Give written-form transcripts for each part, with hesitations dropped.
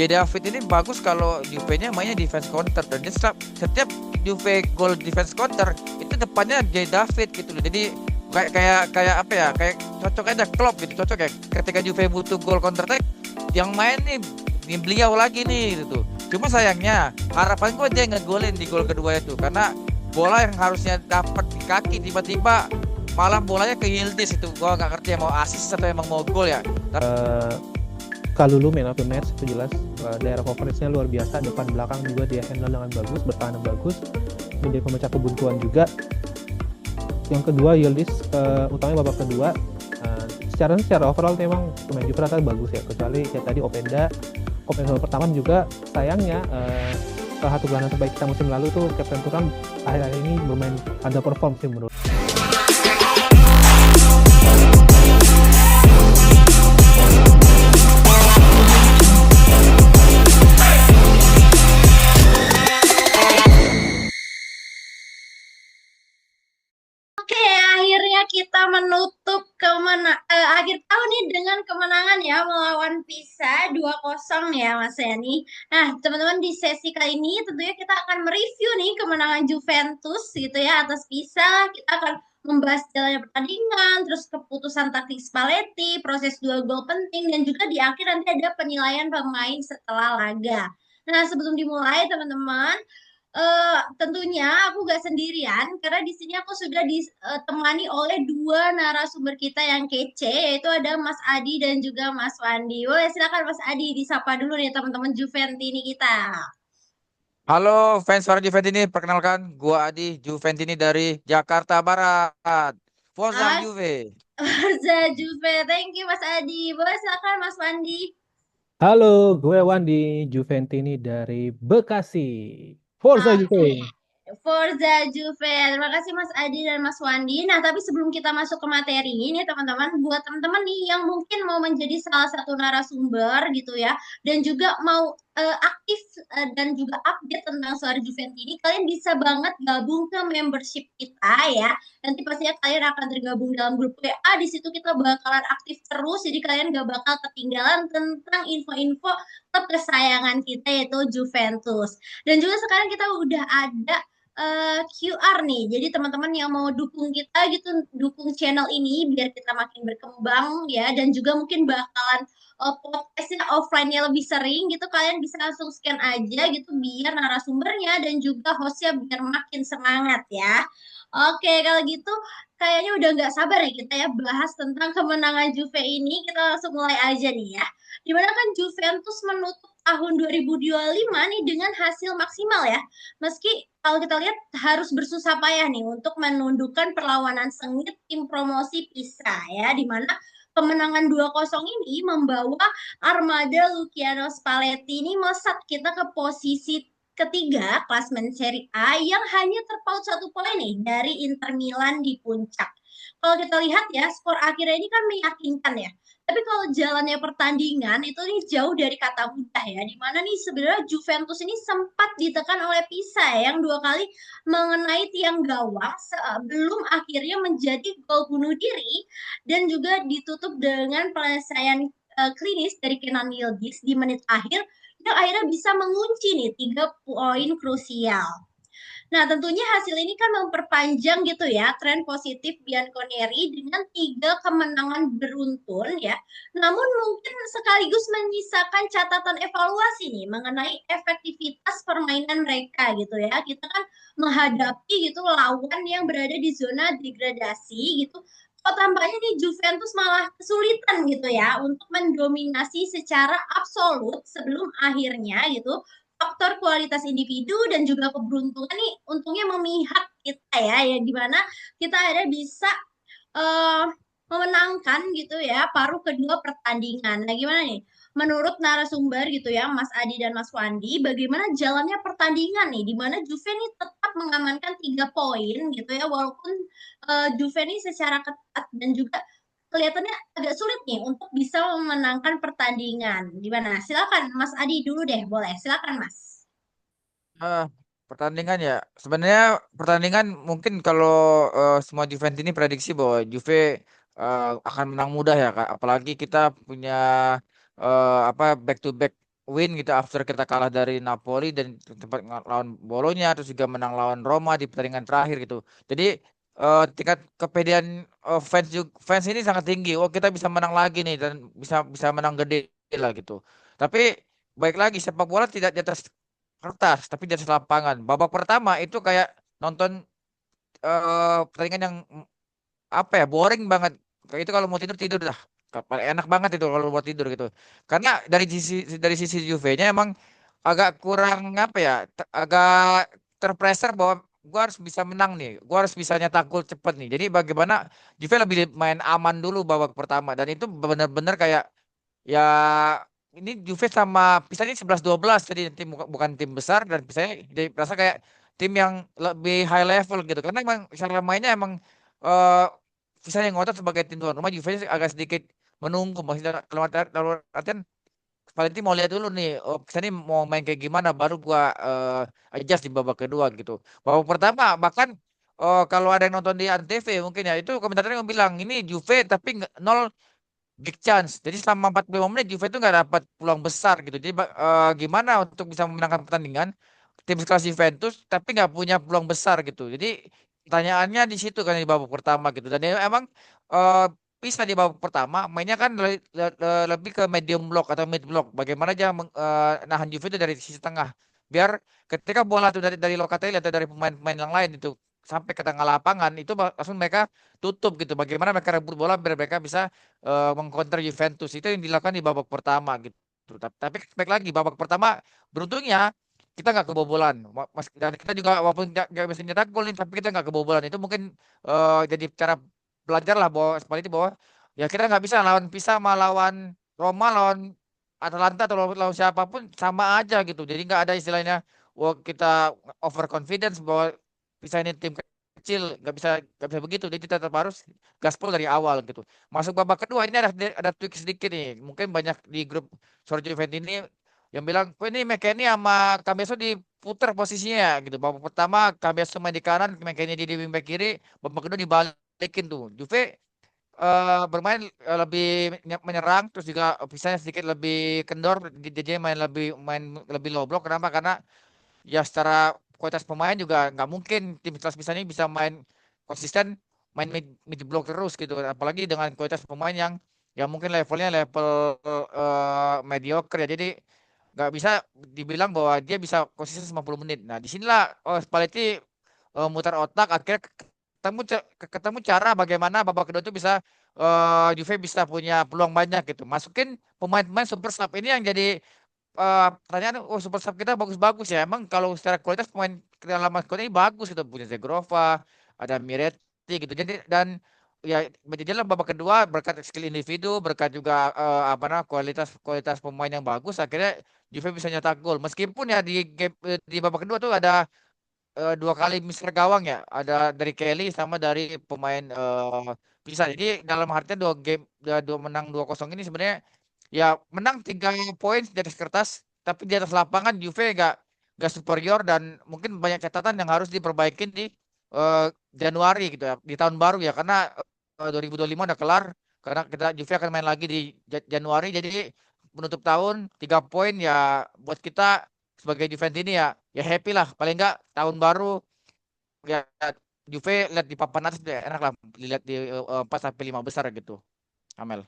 David ini bagus kalau Juve-nya mainnya defense counter, dan dia setiap Juve gol defense counter itu depannya David gitu loh. Jadi kayak apa ya? Kayak cocok aja Klopp gitu, cocok ya. Ketika Juve butuh gol counter attack, yang main nih beliau lagi nih gitu. Cuma sayangnya harapan gue dia ngegolin di gol kedua itu, karena bola yang harusnya dapat di kaki tiba-tiba malah bolanya ke Yildiz itu. Gue nggak ngerti ya, mau assist atau emang mau gol ya. Kalulu man of the match itu jelas. Daerah coverage-nya luar biasa, depan belakang juga dia handle dengan bagus, bertahan bagus, menjadi pemecah kebuntuan juga. Yang kedua Yildiz, utamanya babak kedua, secara overall memang pemain Juve rata bagus ya, kecuali kayak tadi Openda pertama juga sayangnya salah satu gelandang terbaik kita musim lalu tuh Kapten Thuram akhir-akhir ini bermain underperform sih menurut. Oke, akhirnya kita menutup akhir tahun nih dengan kemenangan ya melawan Pisa 2-0 ya Mas Yani. Nah, teman-teman di sesi kali ini tentunya kita akan mereview nih kemenangan Juventus gitu ya atas Pisa. Kita akan membahas jalannya pertandingan, terus keputusan taktik Spalletti, proses 2 gol penting, dan juga di akhir nanti ada penilaian pemain setelah laga. Nah, sebelum dimulai teman-teman, tentunya aku gak sendirian karena di sini aku sudah ditemani oleh dua narasumber kita yang kece, yaitu ada Mas Adi dan juga Mas Wandi. Boleh silakan Mas Adi disapa dulu nih teman-teman Juventini kita. Halo fans para Juventini, perkenalkan gua Adi Juventini dari Jakarta Barat. Forza Ah, Juve. Forza Juve, thank you Mas Adi. Boleh silakan Mas Wandi. Halo, gue Wandi Juventini dari Bekasi. Forza Juve. Oke, Forza Juve. Terima kasih Mas Adi dan Mas Wandi. Nah, tapi sebelum kita masuk ke materi ini, teman-teman, buat teman-teman nih yang mungkin mau menjadi salah satu narasumber gitu ya, dan juga mau aktif dan juga update tentang Suara Juventini ini, kalian bisa banget gabung ke membership kita ya. Nanti pastinya kalian akan tergabung dalam grup WA. Di situ kita bakalan aktif terus, jadi kalian gak bakal ketinggalan tentang info-info klub kesayangan kita yaitu Juventus. Dan juga sekarang kita udah ada QR nih. Jadi teman-teman yang mau dukung kita gitu, dukung channel ini biar kita makin berkembang ya, dan juga mungkin bakalan podcastnya offline-nya lebih sering gitu, kalian bisa langsung scan aja gitu biar narasumbernya dan juga hostnya biar makin semangat ya. Oke, kalau gitu kayaknya udah nggak sabar ya kita ya bahas tentang kemenangan Juve ini. Kita langsung mulai aja nih ya. Dimana kan Juventus menutup tahun 2025 nih dengan hasil maksimal ya. Meski kalau kita lihat harus bersusah payah nih untuk menundukkan perlawanan sengit tim promosi Pisa ya, di mana kemenangan 2-0 ini membawa armada Luciano Spalletti ini melesat kita ke posisi ketiga klasmen Serie A yang hanya terpaut 1 poin nih dari Inter Milan di puncak. Kalau kita lihat ya, skor akhirnya ini kan meyakinkan ya. Tapi kalau jalannya pertandingan itu nih jauh dari kata mudah ya. Dimana nih sebenarnya Juventus ini sempat ditekan oleh Pisa ya, yang 2 kali mengenai tiang gawang sebelum akhirnya menjadi gol bunuh diri, dan juga ditutup dengan penyelesaian klinis dari Kenan Yildiz di menit akhir yang akhirnya bisa mengunci nih 3 poin krusial. Nah, tentunya hasil ini kan memperpanjang gitu ya tren positif Bianconeri dengan 3 kemenangan beruntun ya. Namun mungkin sekaligus menyisakan catatan evaluasi nih mengenai efektivitas permainan mereka gitu ya. Kita kan menghadapi gitu lawan yang berada di zona degradasi gitu. Kok tampaknya nih Juventus malah kesulitan gitu ya untuk mendominasi secara absolut sebelum akhirnya gitu faktor kualitas individu dan juga keberuntungan nih untungnya memihak kita ya di mana kita akhirnya bisa uh, memenangkan gitu ya paruh kedua pertandingan. Nah, gimana nih? Menurut narasumber gitu ya, Mas Adi dan Mas Wandi, bagaimana jalannya pertandingan nih, di mana Juve nih tetap mengamankan 3 poin gitu ya, walaupun Juve nih secara ketat dan juga kelihatannya agak sulit nih untuk bisa memenangkan pertandingan. Gimana? Silakan Mas Adi dulu deh, boleh. Silakan Mas. Ah, pertandingan ya. Sebenarnya pertandingan mungkin kalau semua Juventus ini prediksi bahwa Juve akan menang mudah ya, Kak. Apalagi kita punya apa back to back win gitu after kita kalah dari Napoli dan tempat lawan Bolonya, terus juga menang lawan Roma di pertandingan terakhir gitu. Jadi tingkat kepedean fans ini sangat tinggi. Oh, kita bisa menang lagi nih dan bisa bisa menang gede lah gitu. Tapi baik lagi sepak bola tidak di atas kertas, tapi di atas lapangan. Babak pertama itu kayak nonton pertandingan yang apa ya, boring banget. Kayak itu kalau mau tidur tidur dah. Paling enak banget itu kalau buat tidur gitu. Karena dari sisi Juve-nya emang agak kurang apa ya, agak terpressure bahwa gua harus bisa menang nih. Gua harus bisa nyetak gol cepet nih. Jadi bagaimana Juve lebih main aman dulu babak pertama dan itu benar-benar kayak ya ini Juve sama Pisanya 11-12 jadi tim bukan tim besar dan Pisanya jadi rasa kayak tim yang lebih high level gitu karena emang cara mainnya emang eh Pisanya yang ngotot sebagai tim tuan rumah Juve agak sedikit menunggu maksudnya kalau artian Valenti mau lihat dulu nih oh Pisanya mau main kayak gimana baru gua adjust di babak kedua gitu babak pertama bahkan kalau ada yang nonton di Antv mungkin ya itu komentatornya bilang ini Juve tapi nol big chance. Jadi selama 45 menit Juve itu nggak dapat peluang besar gitu. Jadi gimana untuk bisa memenangkan pertandingan tim sekelas Juventus tapi nggak punya peluang besar gitu. Jadi pertanyaannya di situ kan di babak pertama gitu. Dan ya emang eh, bisa di babak pertama mainnya kan lebih ke medium block atau mid block. Bagaimana aja nahan Juve itu dari sisi tengah. Biar ketika bola itu dari Locatelli atau dari pemain-pemain yang lain itu sampai ke tengah lapangan itu langsung mereka tutup gitu. Bagaimana mereka rebut bola biar mereka bisa mengcounter Juventus itu yang dilakukan di babak pertama gitu. Tapi baik lagi babak pertama beruntungnya kita nggak kebobolan. Dan kita juga walaupun nggak bisa nyetak gol nih, tapi kita nggak kebobolan. Itu mungkin jadi cara belajar lah bahwa seperti itu bahwa ya kita nggak bisa lawan Pisa sama lawan Roma lawan Atalanta atau lawan siapapun sama aja gitu. Jadi nggak ada istilahnya wah kita overconfidence bahwa Pisa ini tim kecil nggak bisa begitu. Jadi kita tetap harus gaspol dari awal gitu. Masuk babak kedua ini ada tweak sedikit nih. Mungkin banyak di grup Sorgio Juventus ini yang bilang, "Kok ini McKennie sama Cambeso diputar posisinya ya?" gitu. Babak pertama Cambeso main di kanan, McKennie di wingback kiri, babak kedua dibalikin tuh. Juve bermain lebih menyerang terus juga bisa sedikit lebih kendor DJ main lebih low block kenapa karena ya secara kualitas pemain juga nggak mungkin tim kelas misalnya bisa main konsisten main mid block terus gitu apalagi dengan kualitas pemain yang mungkin levelnya level mediocre ya jadi nggak bisa dibilang bahwa dia bisa konsisten 90 menit. Nah, disinilah Spalletti mutar otak akhirnya ketemu cara bagaimana babak kedua itu bisa Juve bisa punya peluang banyak gitu. Masukin pemain-pemain super sub ini yang jadi pertanyaan, oh super sub kita bagus-bagus ya. Emang kalau secara kualitas pemain kedalaman squad ini bagus gitu. Punya Zegrova, ada Miretti gitu. Jadi dan ya berjalan babak kedua berkat skill individu, berkat juga apa namanya kualitas kualitas pemain yang bagus. Akhirnya Juve bisa nyetak gol. Meskipun ya di babak kedua tuh ada dua kali mister gawang ya. Ada dari Kelly sama dari pemain Pisa. Jadi dalam artinya dua menang 2-0 ini sebenarnya ya menang 3 poin di atas kertas, tapi di atas lapangan Juve nggak superior dan mungkin banyak catatan yang harus diperbaikin di Januari gitu ya, di tahun baru ya karena 2025 udah kelar karena kita Juve akan main lagi di Januari jadi menutup tahun 3 poin ya buat kita sebagai Juventus ini ya happy lah paling enggak tahun baru ya Juve lihat di papan atas deh enak lah lihat di 4 sampai 5 besar gitu. Amel.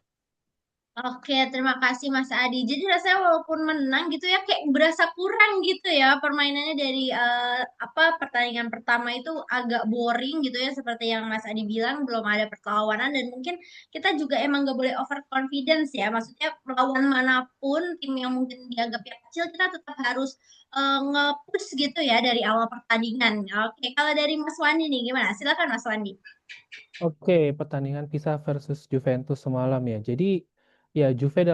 Oke, terima kasih Mas Adi. Jadi rasanya walaupun menang gitu ya, kayak berasa kurang gitu ya permainannya dari apa pertandingan pertama itu agak boring gitu ya, seperti yang Mas Adi bilang belum ada perlawanan dan mungkin kita juga emang gak boleh overconfidence ya. Maksudnya lawan manapun tim yang mungkin dianggap yang kecil kita tetap harus nge-push gitu ya dari awal pertandingan. Oke, kalau dari Mas Wandi nih gimana? Silakan Mas Wandi. Oke, pertandingan Pisa versus Juventus semalam ya. Jadi ya Juve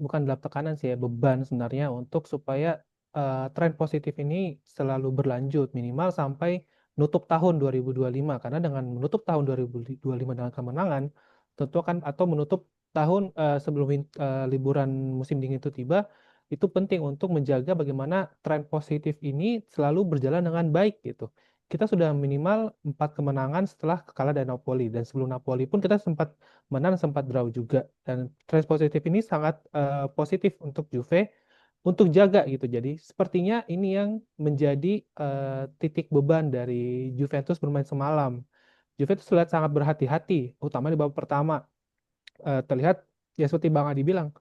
bukan dalam tekanan sih ya, beban sebenarnya untuk supaya tren positif ini selalu berlanjut minimal sampai nutup tahun 2025 karena dengan menutup tahun 2025 dengan kemenangan tentu akan atau menutup tahun sebelum liburan musim dingin itu tiba itu penting untuk menjaga bagaimana tren positif ini selalu berjalan dengan baik gitu. Kita sudah minimal 4 kemenangan setelah kalah dari Napoli dan sebelum Napoli pun kita sempat menang sempat draw juga dan tren positif ini sangat positif untuk Juve untuk jaga gitu. Jadi sepertinya ini yang menjadi titik beban dari Juventus bermain semalam. Juventus terlihat sangat berhati-hati, utama di babak pertama. Terlihat ya seperti Bang Adi bilang,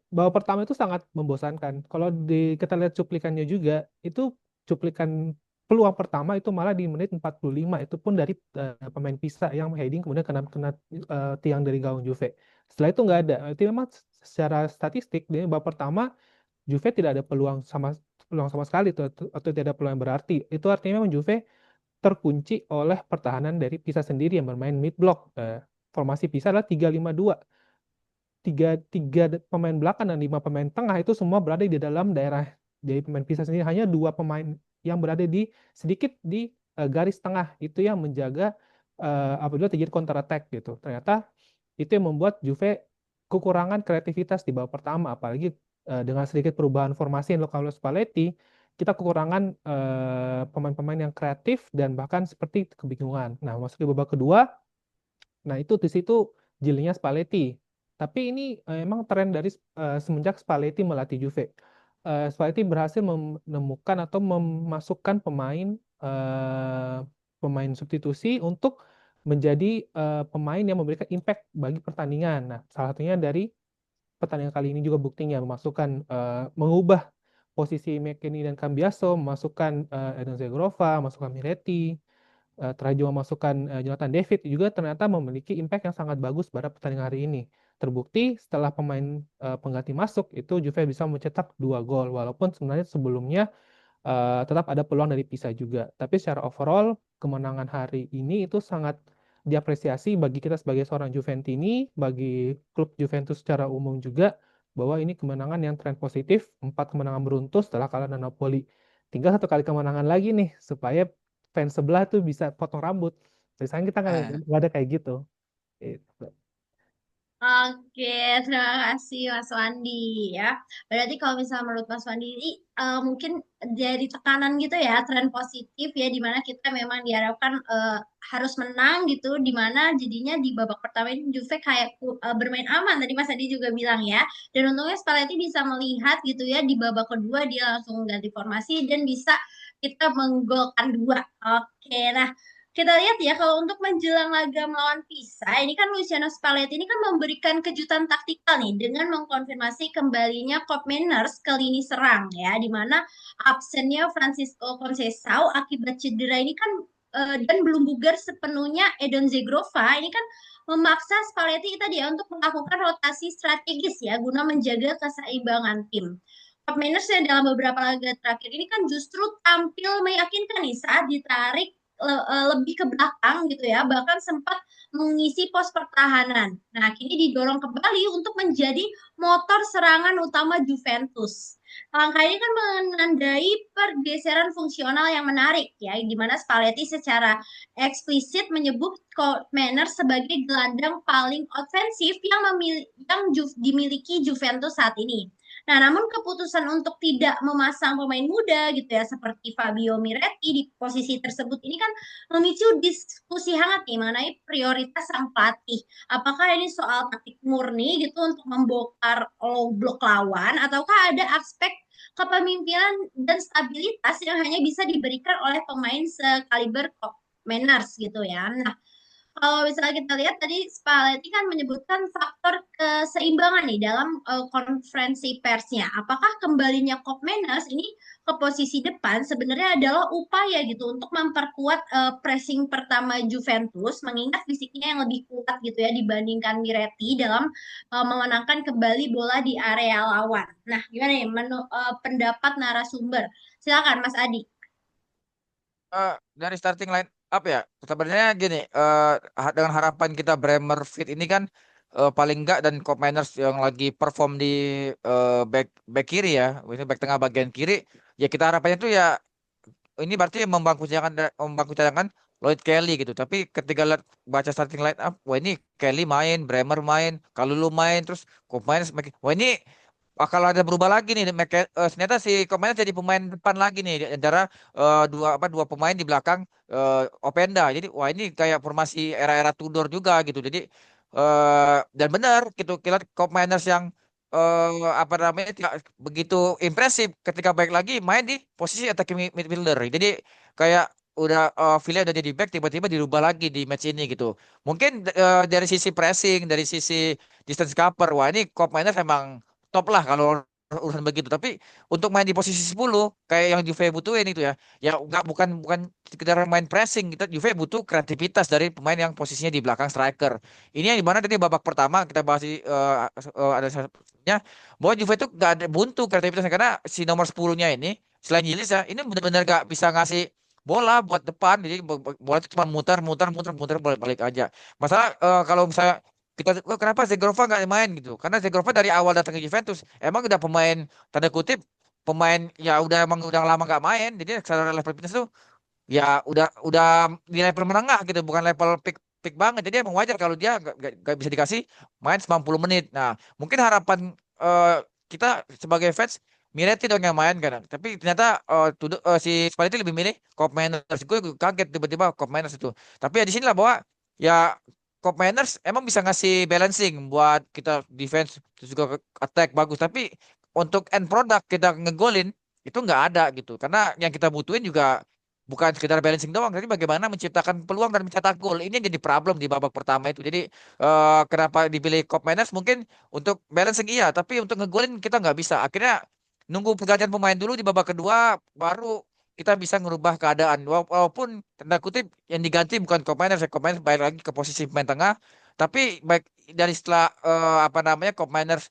babak pertama itu sangat membosankan. Kalau kita lihat cuplikannya juga, itu cuplikan peluang pertama itu malah di menit 45, itu pun dari pemain Pisa yang heading kemudian kena kena tiang dari gawang Juve. Setelah itu nggak ada. Itu memang secara statistik di babak pertama Juve tidak ada peluang sama sekali tuh, atau tidak ada peluang yang berarti. Itu artinya memang Juve terkunci oleh pertahanan dari Pisa sendiri yang bermain mid block. Formasi Pisa adalah 3-5-2, tiga pemain belakang dan 5 pemain tengah itu semua berada di dalam daerah dari pemain Pisa sendiri. Hanya 2 pemain yang berada di sedikit di garis tengah itu yang menjaga apabila terjadi counter attack gitu. Ternyata itu yang membuat Juve kekurangan kreativitas di babak pertama, apalagi dengan sedikit perubahan formasi yang dilakukan oleh Spalletti, kita kekurangan pemain-pemain yang kreatif dan bahkan seperti kebingungan. Nah, masuk ke babak kedua, nah itu di situ jelinya Spalletti. Tapi ini emang tren dari semenjak Spalletti melatih Juve. Spalletti berhasil menemukan atau memasukkan pemain substitusi untuk menjadi pemain yang memberikan impact bagi pertandingan. Nah, salah satunya dari pertandingan kali ini juga buktinya memasukkan mengubah posisi McKennie dan Cambiaso, memasukkan Edon Zegrova, memasukkan Miretti, terakhir juga memasukkan Jonathan David, juga ternyata memiliki impact yang sangat bagus pada pertandingan hari ini. Terbukti setelah pemain pengganti masuk itu Juve bisa mencetak 2 gol, walaupun sebenarnya sebelumnya tetap ada peluang dari Pisa juga. Tapi secara overall kemenangan hari ini itu sangat diapresiasi bagi kita sebagai seorang Juventini, bagi klub Juventus secara umum juga, bahwa ini kemenangan yang tren positif, 4 kemenangan beruntun setelah kalah dengan Napoli. Tinggal 1 kali kemenangan lagi nih supaya fans sebelah tuh bisa potong rambut. Misalnya kita Eh, nggak ada kayak gitu. Gitu. Oke, terima kasih Mas Wandi ya. Berarti kalau misalnya menurut Mas Wandi ini mungkin dari tekanan gitu ya, tren positif ya, di mana kita memang diharapkan harus menang gitu, di mana jadinya di babak pertama ini Juve kayak bermain aman. Tadi Mas Adi juga bilang ya. Dan untungnya Spalletti bisa melihat gitu ya, di babak kedua dia langsung ganti formasi dan bisa kita menggolkan 2. Oke, nah kita lihat ya, kalau untuk menjelang laga melawan Pisa, ini kan Luciano Spalletti ini kan memberikan kejutan taktikal nih dengan mengkonfirmasi kembalinya Kopp Meiners ke lini serang ya, di mana absennya Francisco Conceição akibat cedera ini kan dan belum bugar sepenuhnya Edon Zegrova ini kan memaksa Spalletti tadi ya untuk melakukan rotasi strategis ya guna menjaga keseimbangan tim. Kopp Meiners yang dalam beberapa laga terakhir ini kan justru tampil meyakinkan nih saat ditarik lebih ke belakang gitu ya, bahkan sempat mengisi pos pertahanan. Nah, kini didorong kembali untuk menjadi motor serangan utama Juventus. Langkah ini kan menandai pergeseran fungsional yang menarik ya, di mana Spalletti secara eksplisit menyebut Koeman sebagai gelandang paling ofensif yang dimiliki Juventus saat ini. Nah, namun keputusan untuk tidak memasang pemain muda gitu ya seperti Fabio Miretti di posisi tersebut ini kan memicu diskusi hangat nih mengenai prioritas sang pelatih. Apakah ini soal taktik murni gitu untuk membongkar low block lawan ataukah ada aspek kepemimpinan dan stabilitas yang hanya bisa diberikan oleh pemain sekaliber Manners gitu ya. Nah, kalau misalnya kita lihat tadi Spalletti kan menyebutkan faktor keseimbangan nih dalam konferensi persnya. Apakah kembalinya Koopmeiners ini ke posisi depan sebenarnya adalah upaya gitu untuk memperkuat pressing pertama Juventus, mengingat fisiknya yang lebih kuat gitu ya dibandingkan Miretti dalam memenangkan kembali bola di area lawan. Nah, gimana nih pendapat narasumber? Silakan Mas Adi. dari starting line up ya, sebenarnya gini, dengan harapan kita Bremer fit ini kan paling enggak dan Koop Meiners yang lagi perform di back kiri ya, ini back tengah bagian kiri, ya kita harapannya tuh ya ini berarti membangku cadangan Lloyd Kelly gitu. Tapi ketika baca starting line up, wah ini Kelly main, Bremer main, Kalulu main, terus Koop Meiners main. Wah ini bakal ada berubah lagi nih. Ternyata si Koop Meiners jadi pemain depan lagi nih di antara dua pemain di belakang Openda. Jadi wah ini kayak formasi era-era Tudor juga gitu. Jadi dan benar gitu kita Koop Meiners yang apa namanya tidak begitu impresif ketika balik lagi main di posisi attacking midfielder. Jadi kayak udah Villa udah jadi back tiba-tiba dirubah lagi di match ini gitu. Mungkin dari sisi pressing, dari sisi distance cover, wah ini Koop Mainers emang top lah kalau urusan begitu. Tapi untuk main di posisi 10 kayak yang Juve butuhin itu ya, ya nggak bukan bukan sekedar main pressing, kita Juve butuh kreativitas dari pemain yang posisinya di belakang striker. Ini yang dimana tadi babak pertama kita bahas ada bahwa Juve itu gak ada buntu kreativitasnya karena si nomor 10-nya ini selain Yilis ya ini benar-benar gak bisa ngasih bola buat depan, jadi bola itu cuma muter muter muter muter balik balik aja. Masalah kalau misalnya kita kenapa Zegrova nggak main gitu, karena Zegrova dari awal datang ke Juventus emang udah pemain tanda kutip pemain ya udah emang udah lama nggak main, jadi secara level fitness tuh ya udah di level menengah gitu, bukan level peak peak banget. Jadi emang wajar kalau dia nggak bisa dikasih main 90 menit. Nah, mungkin harapan kita sebagai fans Miretti dong yang main kan. Tapi ternyata si Spalletti lebih milih Cop Manners. Gue kaget tiba-tiba Cop Manners itu. Tapi ya di sini lah bahwa ya Cop Manners emang bisa ngasih balancing buat kita defense terus juga attack bagus. Tapi untuk end product kita ngegolin itu nggak ada gitu. Karena yang kita butuhin juga bukan sekedar balancing doang, tapi bagaimana menciptakan peluang dan mencetak gol. Ini yang jadi problem di babak pertama itu. Jadi kenapa dipilih Cop Mainers mungkin untuk balancing iya, tapi untuk ngegolin kita nggak bisa. Akhirnya nunggu pergantian pemain dulu di babak kedua, baru kita bisa ngerubah keadaan. Walaupun tanda kutip yang diganti bukan Cop Mainers, Cop Mainers balik lagi ke posisi pemain tengah. Tapi baik dari setelah apa namanya Cop Mainers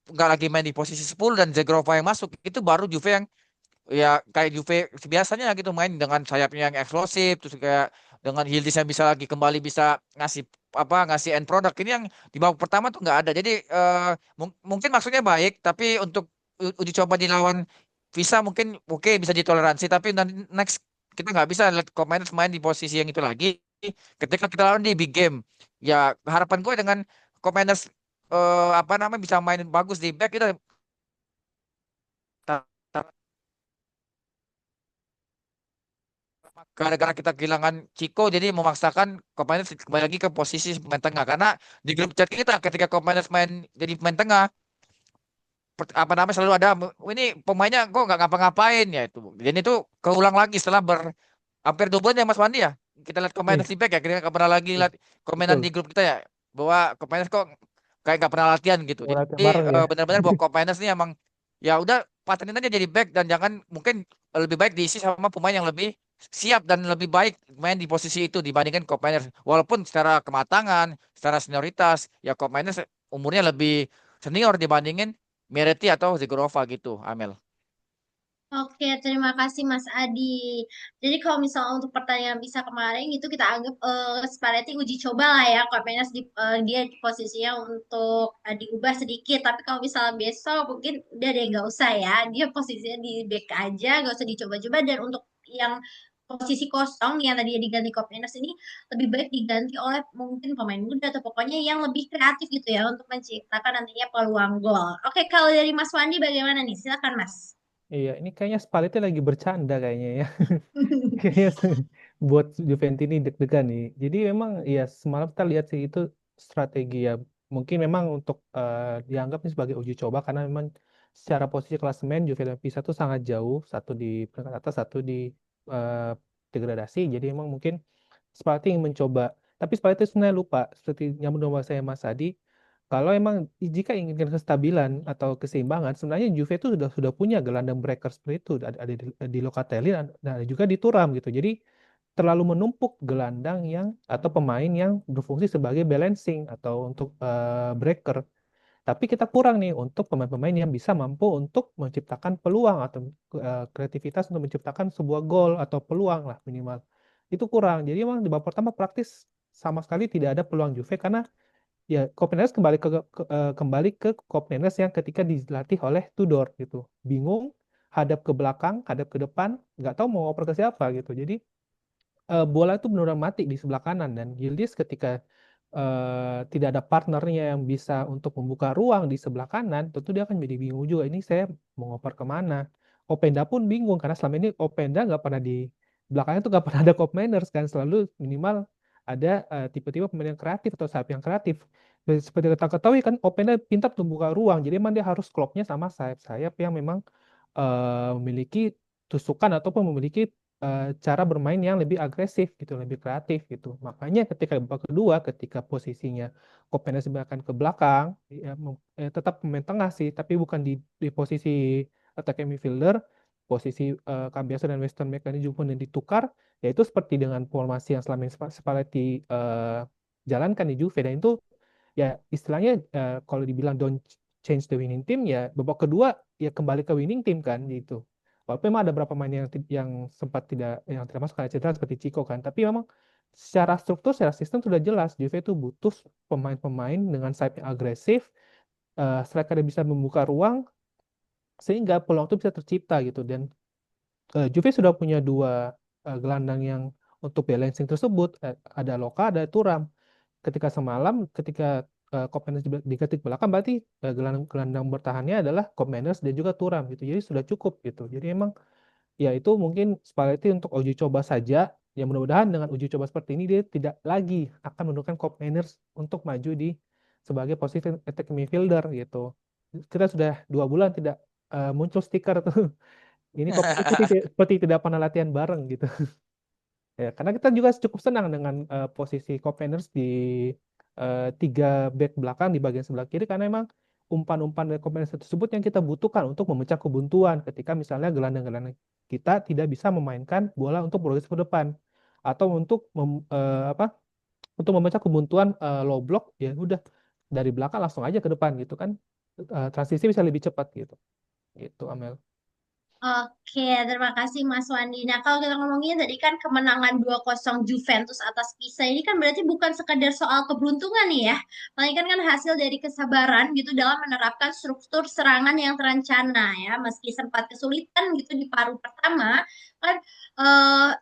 nggak lagi main di posisi 10 dan Zegrova yang masuk, itu baru Juve yang ya kayak Juve biasanya gitu main dengan sayapnya yang eksplosif, terus kayak dengan Yildiz yang bisa lagi kembali bisa ngasih ngasih end product. Ini yang di babak pertama tuh nggak ada. Jadi mungkin maksudnya baik, tapi untuk uji coba di lawan Visa mungkin oke bisa ditoleransi, tapi nanti next kita nggak bisa lihat Commanders main di posisi yang itu lagi ketika kita lawan di big game. Ya harapan gue dengan Commanders apa namanya bisa main bagus di back kita gara-gara kita kehilangan Chico jadi memaksakan Kopanes kembali lagi ke posisi pemain tengah karena di grup chat kita ketika Kopanes main jadi pemain tengah apa namanya selalu ada ini pemainnya kok nggak ngapa-ngapain ya itu dan itu keulang lagi setelah hampir 2 bulan ya Mas Wandi ya kita lihat Kopanes Iya, di back ya kita nggak pernah lagi iya, lihat komenan di betul. grup kita ya bahwa Kopanes kok kayak nggak pernah latihan gitu Mau jadi latihan bareng ya. benar-benar bahwa Kopanes ini emang ya udah patenin aja jadi back dan jangan mungkin lebih baik diisi sama pemain yang lebih siap dan lebih baik main di posisi itu dibandingkan Koop Mainers. Walaupun secara kematangan, secara senioritas, ya Koop Mainers umurnya lebih senior dibandingin Miretti atau Zigorova gitu, Amel. Oke, terima kasih Mas Adi. Jadi kalau misalnya untuk pertandingan bisa kemarin itu kita anggap Spalletti uji coba lah ya, kalau dia posisinya untuk diubah sedikit. Tapi kalau misalnya besok mungkin udah deh nggak usah ya, dia posisinya di back aja, nggak usah dicoba-coba. Dan untuk yang posisi kosong yang tadi diganti Kopenas ini lebih baik diganti oleh mungkin pemain muda atau pokoknya yang lebih kreatif gitu ya untuk menciptakan nantinya peluang gol. Oke, kalau dari Mas Wandi bagaimana nih? Silakan Mas. Iya, ini kayaknya Spalletti lagi bercanda kayaknya ya. Kayaknya buat Juventus ini deg-degan nih. Jadi memang ya semalam kita lihat sih itu strategi ya. Mungkin memang untuk dianggap ini sebagai uji coba karena memang secara posisi klasemen Juve dan Pisa itu sangat jauh, satu di peringkat atas, satu di eh, degradasi. Jadi memang mungkin Spalletti ingin mencoba. Tapi Spalletti sebenarnya lupa seperti nyambung dengan saya Mas Adi. Kalau emang jika inginkan kestabilan atau keseimbangan, sebenarnya Juve itu sudah punya gelandang breaker seperti itu. Ada di Locatelli dan ada juga di Thuram gitu. Jadi terlalu menumpuk gelandang yang atau pemain yang berfungsi sebagai balancing atau untuk breaker. Tapi kita kurang nih untuk pemain-pemain yang bisa mampu untuk menciptakan peluang atau kreativitas untuk menciptakan sebuah gol atau peluang lah minimal. Itu kurang. Jadi emang di babak pertama praktis sama sekali tidak ada peluang Juve karena ya Copenhagen kembali ke Copenhagen yang ketika dilatih oleh Tudor gitu. Bingung, hadap ke belakang, hadap ke depan, nggak tahu mau oper ke siapa gitu. Jadi bola itu benar-benar mati di sebelah kanan dan Yildiz ketika tidak ada partnernya yang bisa untuk membuka ruang di sebelah kanan, tentu dia akan jadi bingung juga. Ini saya mau ngoper kemana? Openda pun bingung karena selama ini Openda nggak pernah di belakangnya tuh nggak pernah ada Cop Manners kan, selalu minimal ada tipe-tipe pemain yang kreatif atau sayap yang kreatif. Seperti kita ketahui kan Openda pintar untuk buka ruang, jadi emang dia harus klopnya sama sayap-sayap yang memang memiliki tusukan ataupun memiliki cara bermain yang lebih agresif gitu, lebih kreatif gitu. Makanya ketika babak kedua, ketika posisinya Openda sebenarnya ke belakang, ya, tetap pemain tengah sih, tapi bukan di posisi attacking midfielder, posisi Cambiaso dan Weston McKennie juga yang ditukar, yaitu seperti dengan formasi yang selama ini Spalletti jalankan di Juve, dan itu ya istilahnya kalau dibilang don't change the winning team, ya babak kedua ya kembali ke winning team kan gitu. Walaupun memang ada beberapa pemain yang sempat tidak masuk karena cedera seperti Chico kan, tapi memang secara struktur, secara sistem sudah jelas Juve itu butuh pemain-pemain dengan sayap yang agresif, striker yang bisa membuka ruang sehingga peluang itu bisa tercipta gitu. Dan Juve sudah punya dua gelandang yang untuk balancing tersebut, ada Loka, ada Thuram. Ketika semalam, ketika Kopenhagen diganti ke belakang, berarti gelandang bertahannya adalah Kopenhagen dan juga Thuram gitu. Jadi sudah cukup gitu. Jadi emang ya itu mungkin Spalletti untuk uji coba saja. Ya mudah-mudahan dengan uji coba seperti ini dia tidak lagi akan menurunkan Kopenhagen untuk maju di sebagai posisi attack midfielder gitu. Kita sudah 2 bulan tidak muncul stiker tuh. Ini Kopenhagen seperti tidak pernah latihan bareng gitu. Ya, karena kita juga cukup senang dengan posisi Copenhagen di 3 back belakang di bagian sebelah kiri, karena memang umpan-umpan dari Copenhagen tersebut yang kita butuhkan untuk memecah kebuntuan ketika misalnya gelandang-gelandang kita tidak bisa memainkan bola untuk progres ke depan atau untuk memecah kebuntuan low block, ya udah dari belakang langsung aja ke depan gitu kan. Transisi bisa lebih cepat gitu. Gitu Amel. Oke, terima kasih Mas Wandi. Nah, kalau kita ngomongin tadi kan kemenangan 2-0 Juventus atas Pisa ini kan berarti bukan sekedar soal keberuntungan nih ya. Melainkan kan hasil dari kesabaran gitu dalam menerapkan struktur serangan yang terencana ya. Meski sempat kesulitan gitu di paruh pertama, kan eh,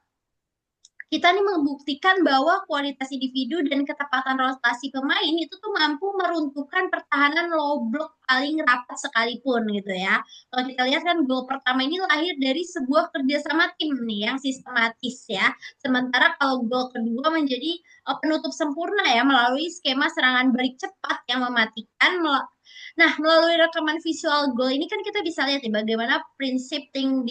kita nih membuktikan bahwa kualitas individu dan ketepatan rotasi pemain itu tuh mampu meruntuhkan pertahanan low block paling rapat sekalipun gitu ya. Kalau kita lihat kan gol pertama ini lahir dari sebuah kerjasama tim nih yang sistematis ya. Sementara kalau gol kedua menjadi penutup sempurna ya melalui skema serangan balik cepat yang mematikan. Nah, melalui rekaman visual gol ini kan kita bisa lihat nih bagaimana prinsip Ting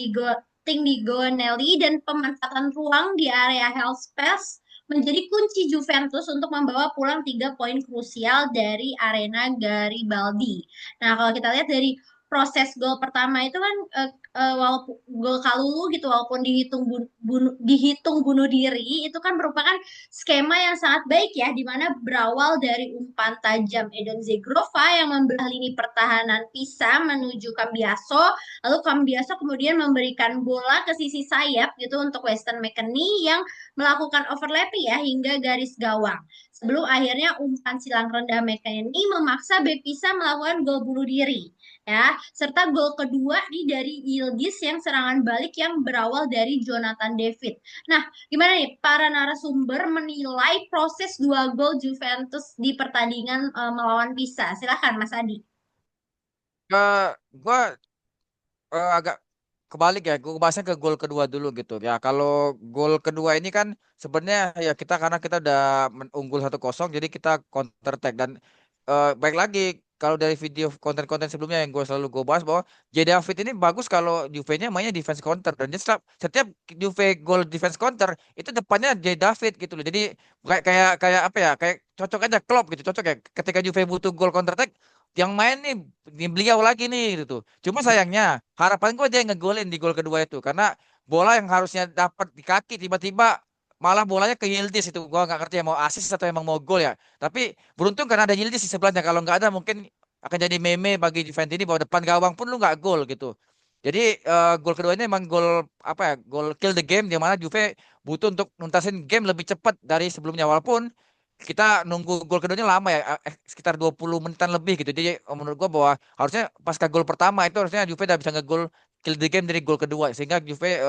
Gonelli dan pemanfaatan ruang di area health space menjadi kunci Juventus untuk membawa pulang 3 poin krusial dari arena Garibaldi. Nah, kalau kita lihat dari proses gol pertama itu kan walaupun gol Kalulu gitu walaupun dihitung bunuh diri itu kan merupakan skema yang sangat baik ya di mana berawal dari umpan tajam Edon Zegrova yang membelah lini pertahanan Pisa menuju Cambiaso. Lalu Cambiaso kemudian memberikan bola ke sisi sayap gitu untuk Weston McKennie yang melakukan overlapping ya hingga garis gawang. Sebelum akhirnya umpan silang rendah McKennie memaksa Bepisa melakukan gol bunuh diri ya, serta gol kedua dari Yildiz yang serangan balik yang berawal dari Jonathan David. Nah, gimana nih para narasumber menilai proses 2 gol Juventus di pertandingan melawan Pisa? Silakan Mas Adi. Gua agak kebalik ya, gue bahasnya ke gol kedua dulu gitu ya. Kalau gol kedua ini kan sebenarnya ya kita karena kita udah unggul 1-0, jadi kita counter attack. Dan baik lagi kalau dari video konten-konten sebelumnya yang gue bahas bahwa J David ini bagus kalau Juve-nya mainnya defense counter, dan dia setiap Juve gol defense counter itu depannya J David gitu loh. Jadi kayak kayak kayak apa ya, kayak cocok aja Klopp gitu, cocok ya ketika Juve butuh gol counter attack, yang main nih di beliau lagi nih gitu. Cuma sayangnya harapan gue dia ngegolin di gol kedua itu, karena bola yang harusnya dapat di kaki tiba-tiba malah bolanya ke Yildiz. Itu gua nggak ngerti ya, mau assist atau emang mau gol ya. Tapi beruntung karena ada Yildiz di sebelahnya, kalau nggak ada mungkin akan jadi meme bagi Juventus ini bahwa depan gawang pun lu nggak gol gitu. Jadi gol kedua ini emang gol apa ya, gol kill the game, di mana Juve butuh untuk nuntasin game lebih cepat dari sebelumnya, walaupun kita nunggu gol keduanya lama ya, sekitar 20 menitan lebih gitu. Jadi menurut gua bahwa harusnya pasca gol pertama itu harusnya Juve udah bisa nge-gol kill the game dari gol kedua, sehingga Juve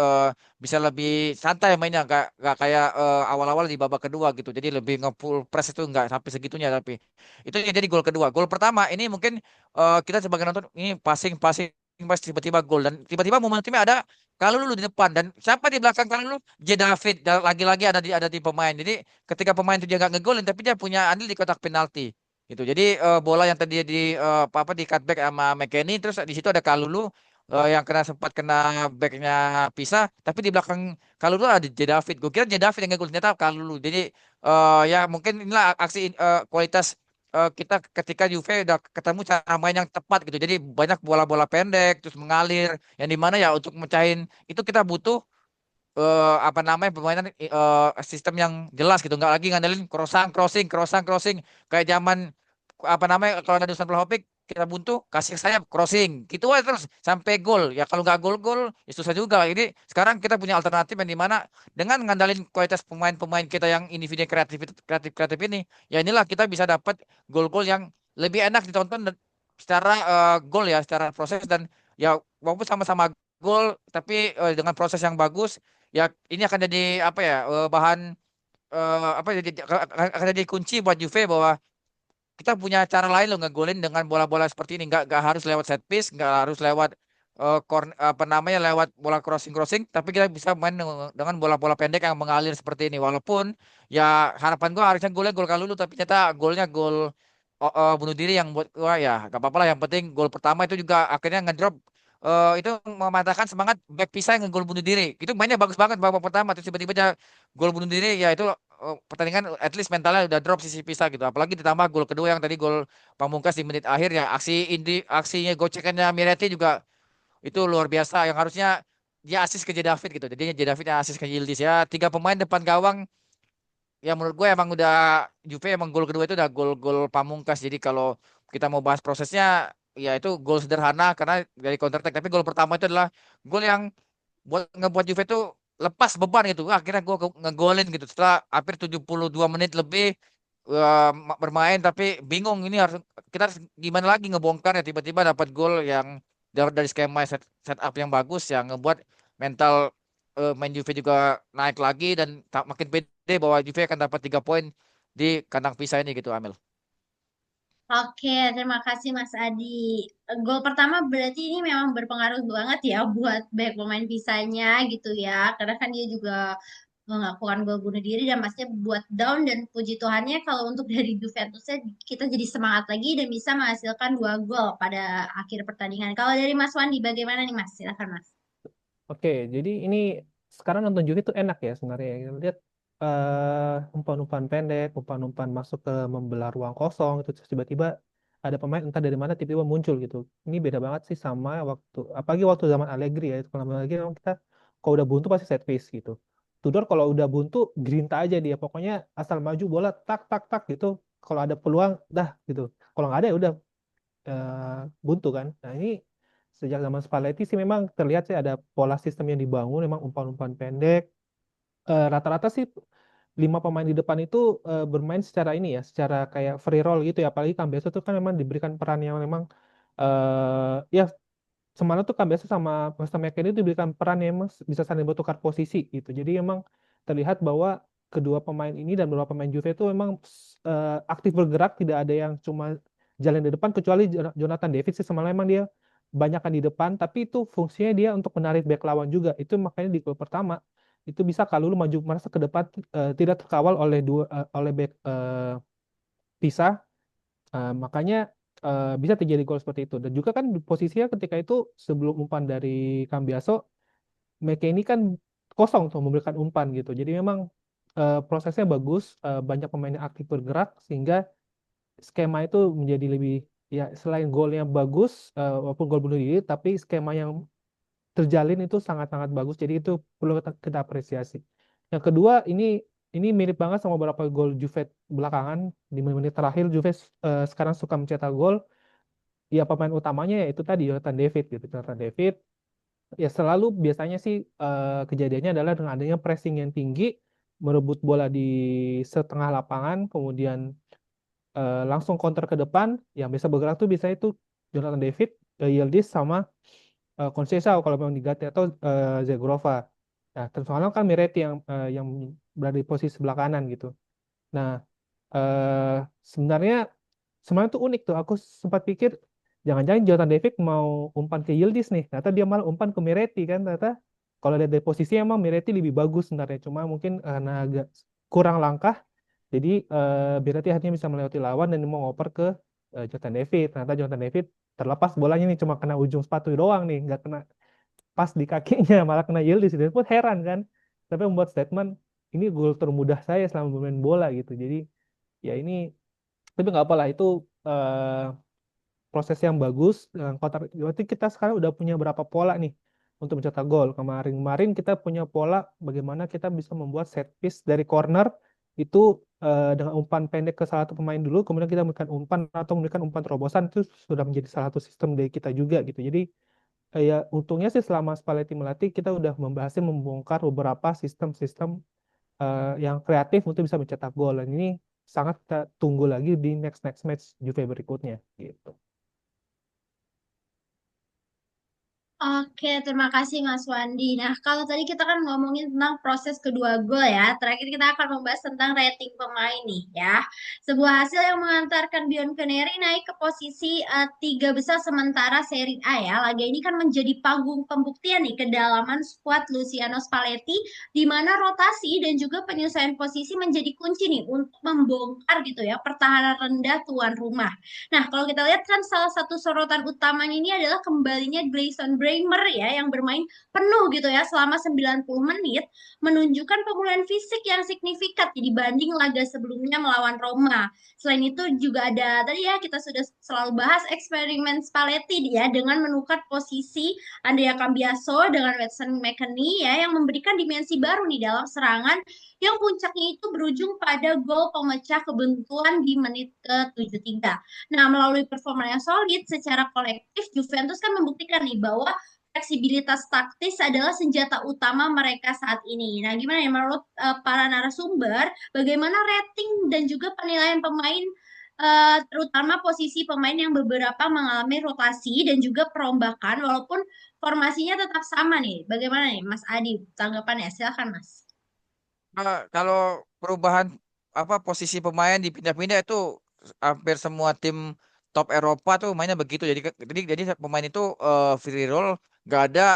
bisa lebih santai mainnya, nggak kayak awal-awal di babak kedua gitu. Jadi lebih nge-full press itu nggak sampai segitunya, tapi itu yang jadi gol kedua. Gol pertama ini mungkin kita sebagai nonton ini passing passing pas tiba-tiba gol, dan tiba-tiba momentumnya ada kalau lu di depan, dan siapa di belakang kalau lu J David, dan lagi-lagi ada di pemain. Jadi ketika pemain itu dia nggak ngegolin tapi dia punya andil di kotak penalti. gitu. Jadi bola yang tadi di cutback sama McKennie, terus di situ ada Kalulu yang sempat kena backnya Pisa, tapi di belakang Kalulu ada J David. Gue kira J David yang ngegol, ternyata Kalulu. Jadi ya mungkin inilah aksi kualitas kita ketika Juve udah ketemu cara main yang tepat gitu. Jadi banyak bola-bola pendek terus mengalir, yang dimana ya untuk mecahin itu kita butuh apa namanya permainan sistem yang jelas gitu, nggak lagi ngandelin crossing kayak zaman apa namanya kalau ada Dusan Vlahovic kita buntu kasih sayap crossing gitu aja terus sampai gol. Ya kalau nggak gol ya susah juga. Ini sekarang kita punya alternatif yang dimana dengan ngandalin kualitas pemain-pemain kita yang individu kreatif ini, ya inilah kita bisa dapat gol-gol yang lebih enak ditonton secara gol ya, secara proses. Dan ya walaupun sama-sama gol tapi dengan proses yang bagus, ya ini akan jadi apa ya bahan apa jadi akan jadi kunci buat Juve bahwa kita punya cara lain loh ngegolin dengan bola-bola seperti ini. Nggak harus lewat set piece, nggak harus lewat apa namanya lewat bola crossing, tapi kita bisa main dengan bola-bola pendek yang mengalir seperti ini. Walaupun ya harapan gua harusnya golnya gol Kalulu, tapi ternyata golnya gol bunuh diri yang buat gua ya gak apa-apa lah. Yang penting gol pertama itu juga akhirnya ngedrop itu mematahkan semangat back Pisa yang ngegol bunuh diri. Itu mainnya bagus banget babak pertama, terus tiba-tiba dia gol bunuh diri, ya itu pertandingan at least mentalnya udah drop sisi Pisa gitu. Apalagi ditambah gol kedua yang tadi gol pamungkas di menit akhir, ya aksinya gocekannya Miretti juga itu luar biasa, yang harusnya dia asis ke J David gitu. Jadinya J David yang asis ke Yildiz. Ya tiga pemain depan gawang ya menurut gue emang udah Juve emang gol kedua itu udah gol-gol pamungkas. Jadi kalau kita mau bahas prosesnya ya itu gol sederhana karena dari counter attack, tapi gol pertama itu adalah gol yang ngebuat Juve itu lepas beban gitu. Wah, akhirnya gue ngegolin gitu setelah hampir 72 menit lebih bermain, tapi bingung ini harus kita harus gimana lagi ngebongkar, ya tiba-tiba dapat gol yang dari skema set up yang bagus yang ngebuat mental main Juve juga naik lagi dan makin pede bahwa Juve akan dapat 3 poin di kandang Pisa ini gitu, Amel. Oke, terima kasih Mas Adi. Gol pertama berarti ini memang berpengaruh banget ya buat back pemain pisahnya gitu ya. Karena kan dia juga melakukan gol bunuh diri dan pastinya buat down, dan puji Tuhannya kalau untuk dari Juventusnya kita jadi semangat lagi dan bisa menghasilkan 2 gol pada akhir pertandingan. Kalau dari Mas Wandi bagaimana nih Mas? Silakan Mas. Oke, jadi ini sekarang nonton Juve itu enak ya sebenarnya. Kita lihat umpan-umpan pendek, umpan-umpan masuk ke membelah ruang kosong itu terus tiba-tiba ada pemain entah dari mana tiba-tiba muncul gitu. Ini beda banget sih sama waktu apalagi waktu zaman Allegri ya. Kalau zaman Allegri memang kita kalau udah buntu pasti set piece gitu. Tudor kalau udah buntu gerinta aja dia. Pokoknya asal maju bola tak tak tak gitu. Kalau ada peluang dah gitu. Kalau nggak ada ya udah buntu kan. Nah ini sejak zaman Spalletti sih memang terlihat sih ada pola sistem yang dibangun, memang umpan-umpan pendek. Rata-rata sih 5 pemain di depan itu bermain secara ini ya, secara kayak free roll gitu ya. Apalagi Cambiaso tuh kan memang diberikan peran yang memang ya semalam tuh Cambiaso sama Weston McKennie itu diberikan peran yang memang bisa saling bertukar posisi gitu. Jadi memang terlihat bahwa kedua pemain ini dan beberapa pemain Juve itu memang aktif bergerak, tidak ada yang cuma jalan di depan kecuali Jonathan David sih semalam memang dia banyakkan di depan, tapi itu fungsinya dia untuk menarik back lawan juga. Itu makanya di gol pertama itu bisa kalau lu maju merasa ke depan tidak terkawal oleh oleh back pisah. Makanya bisa terjadi gol seperti itu. Dan juga kan posisinya ketika itu sebelum umpan dari Cambiaso, McKennie kan kosong tuh memberikan umpan gitu. Jadi memang prosesnya bagus, banyak pemain yang aktif bergerak sehingga skema itu menjadi lebih ya selain golnya bagus walaupun gol bunuh diri, tapi skema yang terjalin itu sangat-sangat bagus. Jadi itu perlu kita apresiasi. Yang kedua ini mirip banget sama beberapa gol Juve belakangan di menit terakhir Juve sekarang suka mencetak gol. Ya pemain utamanya ya itu tadi Jonathan David gitu. Jonathan David ya selalu biasanya sih kejadiannya adalah dengan adanya pressing yang tinggi, merebut bola di setengah lapangan, kemudian langsung counter ke depan. Yang bisa bergerak tuh biasanya itu Jonathan David, Yildiz sama Conceição kalau memang diganti atau Zegrova. Nah, terus kan Miretti yang berada di posisi sebelah kanan gitu. Nah, eh, sebenarnya sebenarnya tuh unik tuh. Aku sempat pikir jangan-jangan Jonathan David mau umpan ke Yildiz nih. Ternyata dia malah umpan ke Miretti kan. Ternyata kalau lihat dari posisi emang Miretti lebih bagus sebenarnya. Cuma mungkin karena agak kurang langkah Jadi Berarti akhirnya bisa melewati lawan dan mau ngoper ke Jonathan David. Ternyata Jonathan David terlepas bolanya nih cuma kena ujung sepatu doang nih, nggak kena pas di kakinya, malah kena Yildiz. Dan pun heran kan, tapi membuat statement ini gol termudah saya selama bermain bola gitu. Jadi ya ini, tapi nggak apa lah, itu proses yang bagus. Berarti kita sekarang udah punya berapa pola nih untuk mencetak gol. Kemarin-kemarin kita punya pola bagaimana kita bisa membuat set piece dari corner itu dengan umpan pendek ke salah satu pemain dulu, kemudian kita memberikan umpan atau memberikan umpan terobosan, itu sudah menjadi salah satu sistem dari kita juga gitu. Jadi ya untungnya sih selama Spalletti melatih kita udah membahasnya, membongkar beberapa sistem-sistem yang kreatif untuk bisa mencetak gol, dan ini sangat kita tunggu lagi di next next match Juve berikutnya gitu. Oke, terima kasih Mas Wandi. Nah, kalau tadi kita kan ngomongin tentang proses kedua gol ya. Terakhir kita akan membahas tentang rating pemain nih ya. Sebuah hasil yang mengantarkan Bianconeri naik ke posisi tiga besar sementara Serie A ya. Laga ini kan menjadi panggung pembuktian nih kedalaman skuad Luciano Spalletti, di mana rotasi dan juga penyelesaian posisi menjadi kunci nih untuk membongkar gitu ya pertahanan rendah tuan rumah. Nah, kalau kita lihat kan salah satu sorotan utamanya ini adalah kembalinya Gleison Bremer ya yang bermain penuh gitu ya selama 90 menit, menunjukkan pemulihan fisik yang signifikan dibanding laga sebelumnya melawan Roma. Selain itu juga ada tadi ya kita sudah selalu bahas eksperimen Spalletti ya dengan menukar posisi Andrea Cambiaso dengan Watson McKennie ya yang memberikan dimensi baru nih dalam serangan yang puncaknya itu berujung pada gol pemecah kebuntuan di menit ke-73. Nah, melalui performa yang solid secara kolektif, Juventus kan membuktikan nih bahwa fleksibilitas taktis adalah senjata utama mereka saat ini. Nah, gimana ya menurut para narasumber, bagaimana rating dan juga penilaian pemain, terutama posisi pemain yang beberapa mengalami rotasi dan juga perombakan, walaupun formasinya tetap sama nih. Bagaimana nih, Mas Adi? Tanggapannya, silakan, Mas. Kalau perubahan apa posisi pemain dipindah-pindah itu hampir semua tim top Eropa tuh mainnya begitu. Jadi pemain itu free roll, nggak ada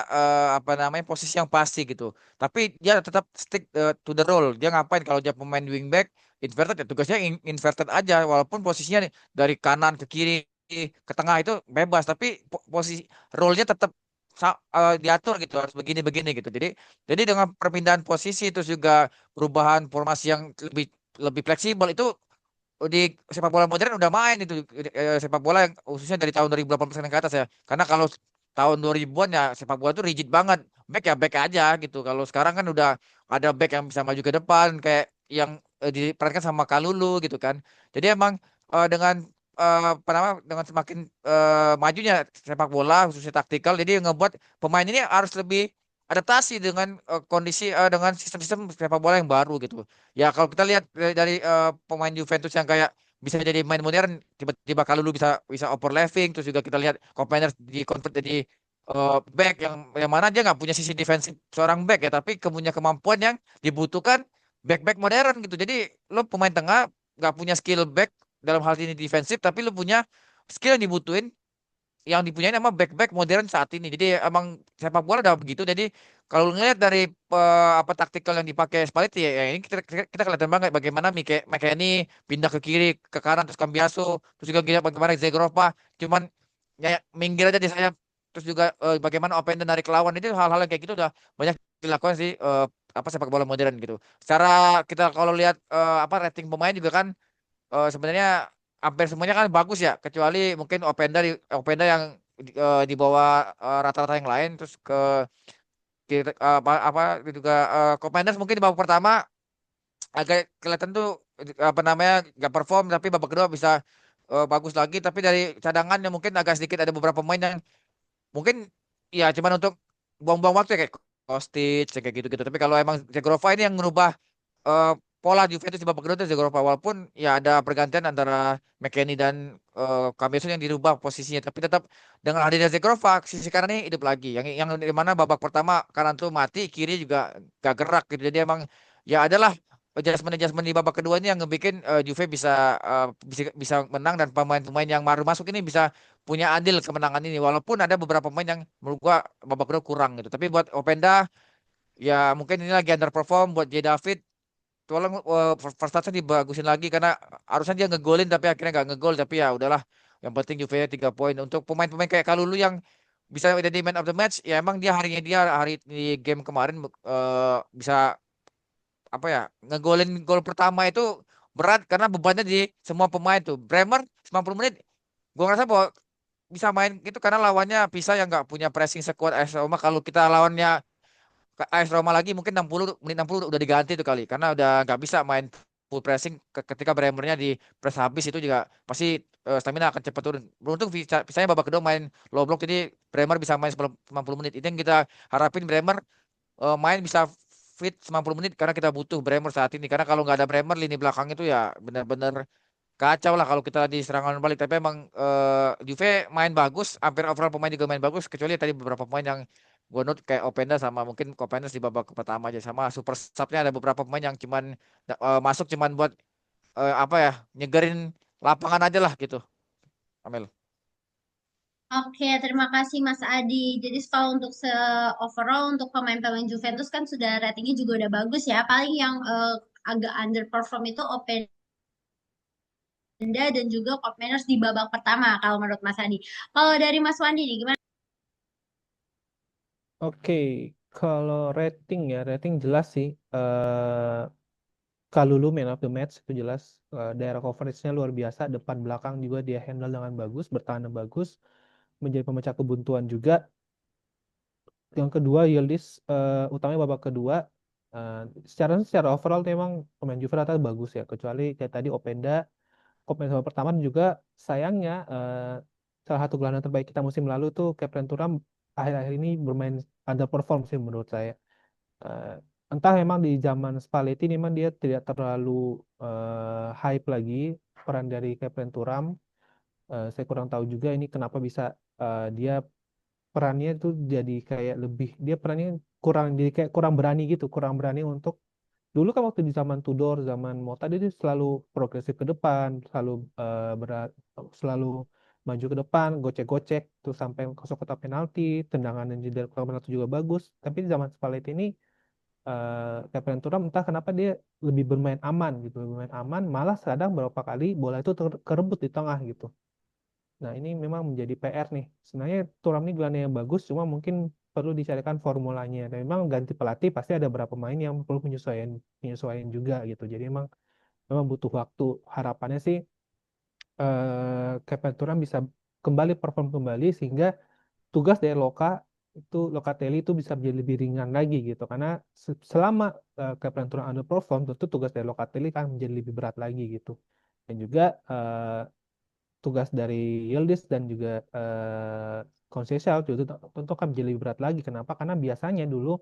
apa namanya posisi yang pasti gitu. Tapi dia tetap stick to the role. Dia ngapain kalau dia pemain wingback inverted ya tugasnya inverted aja walaupun posisinya dari kanan ke kiri ke tengah itu bebas tapi posisi role-nya tetap diatur gitu harus begini-begini gitu. Jadi dengan perpindahan posisi terus juga perubahan formasi yang lebih lebih fleksibel itu di sepak bola modern udah main itu sepak bola yang khususnya dari tahun 2018 ke atas ya. Karena kalau tahun 2000-an ya sepak bola itu rigid banget. Back ya back aja gitu. Kalau sekarang kan udah ada back yang bisa maju ke depan kayak yang diperankan sama Kalulu gitu kan. Jadi emang dengan apa namanya dengan semakin majunya sepak bola khususnya taktikal jadi ngebuat pemain ini harus lebih adaptasi dengan kondisi dengan sistem-sistem sepak bola yang baru gitu. Ya kalau kita lihat dari pemain Juventus yang kayak bisa jadi main modern tiba-tiba kalau dulu bisa bisa overlapping terus juga kita lihat Kopenhagen di convert jadi back yang mana dia nggak punya sisi defensif seorang back ya tapi punya kemampuan yang dibutuhkan back-back modern gitu. Jadi lo pemain tengah nggak punya skill back dalam hal ini defensif tapi lo punya skill yang dibutuhin yang dipunyai sama back-back modern saat ini. Jadi emang sepak bola udah begitu. Jadi kalau ngelihat dari apa taktikal yang dipakai Spalletti ya ini kita kelihatan banget bagaimana McKennie pindah ke kiri, ke kanan terus Cambiaso, terus juga gila bagaimana Zegrova cuman ya minggir aja di sayap. Terus juga bagaimana Openda narik lawan itu hal-hal yang kayak gitu udah banyak dilakukan sih apa sepak bola modern gitu. Secara kita kalau lihat apa rating pemain juga kan sebenarnya hampir semuanya kan bagus ya kecuali mungkin Openda yang di bawah rata-rata yang lain terus apa juga Kopenhagen mungkin di babak pertama agak kelihatan tuh apa namanya nggak perform tapi babak kedua bisa bagus lagi tapi dari cadangan yang mungkin agak sedikit ada beberapa pemain yang mungkin ya cuman untuk buang-buang waktu ya kayak Kostic kayak gitu-gitu tapi kalau emang Zegrova ini yang merubah pola Juventus di babak kedua itu Zegrova walaupun ya ada pergantian antara McKennie dan Cameron yang dirubah posisinya tapi tetap dengan hadirnya Zegrova sisi kanan ini hidup lagi yang di mana babak pertama kanan tuh mati kiri juga gak gerak gitu jadi emang ya adalah adjustment di babak kedua ini yang ngebikin Juve bisa menang dan pemain-pemain yang baru masuk ini bisa punya andil kemenangan ini walaupun ada beberapa pemain yang menurut gua babak kedua kurang gitu tapi buat Openda ya mungkin ini lagi underperform buat J David tolong first touch dibagusin lagi karena harusnya dia ngegolin tapi akhirnya nggak ngegol, tapi ya udahlah. Yang penting Juve 3 poin. Untuk pemain-pemain kayak Kalulu yang bisa jadi man of the match, ya emang dia hari di game kemarin bisa apa ya, ngegolin gol pertama itu berat karena bebannya di semua pemain tuh. Bremer 90 menit gua ngerasa bahwa bisa main gitu karena lawannya Pisa yang nggak punya pressing sekuat AS Roma. Kalau kita lawannya AS Roma lagi mungkin 60 udah diganti tuh kali karena udah nggak bisa main full pressing ketika Bremernya di press habis itu juga pasti stamina akan cepat turun. Beruntung Pisanya babak kedua main low block jadi Bremer bisa main 90 menit. Itu yang kita harapin, Bremer main bisa fit 90 menit karena kita butuh Bremer saat ini. Karena kalau nggak ada Bremer lini belakang itu ya benar-benar kacau lah kalau kita di serangan balik. Tapi emang Juve main bagus, hampir overall pemain juga main bagus kecuali tadi beberapa pemain yang gue note kayak Openda sama mungkin Kopenas di babak pertama aja, sama super subnya ada beberapa pemain yang cuman masuk cuman buat apa ya, nyegerin lapangan aja lah gitu. Amel. Oke, terima kasih Mas Adi. Jadi kalau untuk overall untuk pemain-pemain Juventus kan sudah ratingnya juga udah bagus ya. Paling yang agak underperform itu Openda dan juga Kopenhagen di babak pertama kalau menurut Mas Adi. Kalau dari Mas Wandi nih gimana? Oke, kalau rating ya, rating jelas sih. Kalulu man of the match itu jelas. Daerah coverage-nya luar biasa, depan belakang juga dia handle dengan bagus, bertahan dengan bagus, menjadi pemecah kebuntuan juga. Yang kedua Yildiz, utamanya babak kedua, secara overall memang pemain Juve rata bagus ya, kecuali kayak tadi Openda. Komen babak pertama juga sayangnya salah satu gelandang terbaik kita musim lalu tuh Kepren Thuram akhir-akhir ini bermain underperform sih menurut saya. Eh, Entah memang di zaman Spalletti memang dia tidak terlalu hype lagi peran dari Kepren Thuram. Saya kurang tahu juga ini kenapa bisa dia perannya tuh jadi kayak lebih, dia perannya kurang, jadi kayak kurang berani gitu, kurang berani untuk, dulu kan waktu di zaman Tudor, zaman Motta dia tuh selalu progresif ke depan, selalu selalu maju ke depan, gocek-gocek tuh sampai masuk kotak penalti, tendangan dan jeda kotak penalti juga bagus. Tapi di zaman Spalletti ini Kevin Turam entah kenapa dia lebih bermain aman gitu, lebih bermain aman, malah kadang beberapa kali bola itu kerebut di tengah gitu. Nah, ini memang menjadi PR nih. Sebenarnya Thuram ini gelandang yang bagus, cuma mungkin perlu dicarikan formulanya. Dan memang ganti pelatih pasti ada beberapa pemain yang perlu penyesuaian penyesuaian juga gitu. Jadi memang butuh waktu. Harapannya sih Kevin Thuram bisa kembali perform kembali sehingga tugas dari Locatelli itu bisa menjadi lebih ringan lagi gitu. Karena selama Kevin Thuram underperform, tentu tugas dari Locatelli kan menjadi lebih berat lagi gitu. Dan juga tugas dari Yildiz dan juga Conceição itu tentu kan menjadi lebih berat lagi. Kenapa? Karena biasanya dulu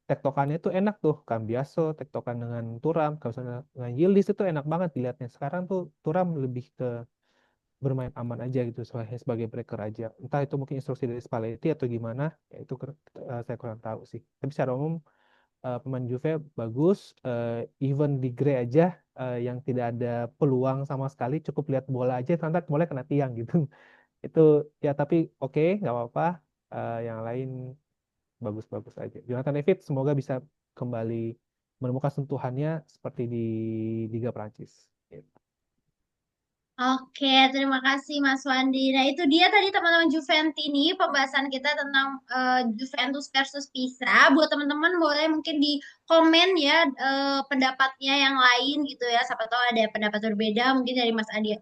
tektokannya itu enak tuh, Cambiaso, tektokan dengan Thuram, kalau dengan Yildiz itu enak banget dilihatnya. Sekarang tuh Thuram lebih ke bermain aman aja gitu sebagai breaker aja. Entah itu mungkin instruksi dari Spalletti atau gimana, ya itu saya kurang tahu sih. Tapi secara umum pemain Juve bagus, even di Gray aja yang tidak ada peluang sama sekali, cukup lihat bola aja nanti mulai kena tiang gitu. Itu ya tapi oke, nggak apa-apa. Yang lain bagus-bagus aja. Jonathan David semoga bisa kembali menemukan sentuhannya seperti di Liga Prancis. Gitu. Oke, terima kasih Mas Wandi. Nah, itu dia tadi teman-teman Juventini pembahasan kita tentang Juventus versus Pisa. Buat teman-teman boleh mungkin di komen ya pendapatnya yang lain gitu ya. Siapa tahu ada pendapat berbeda mungkin dari Mas Adi,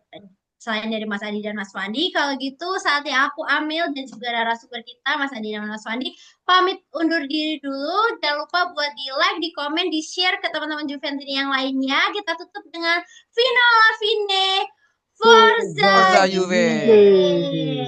selain dari Mas Adi dan Mas Wandi. Kalau gitu saatnya aku Amil dan juga narasumber kita Mas Adi dan Mas Wandi pamit undur diri dulu. Jangan lupa buat di like, di komen, di share ke teman-teman Juventini yang lainnya. Kita tutup dengan Fino La Fine. Forza Forza Juve! Juve. Juve.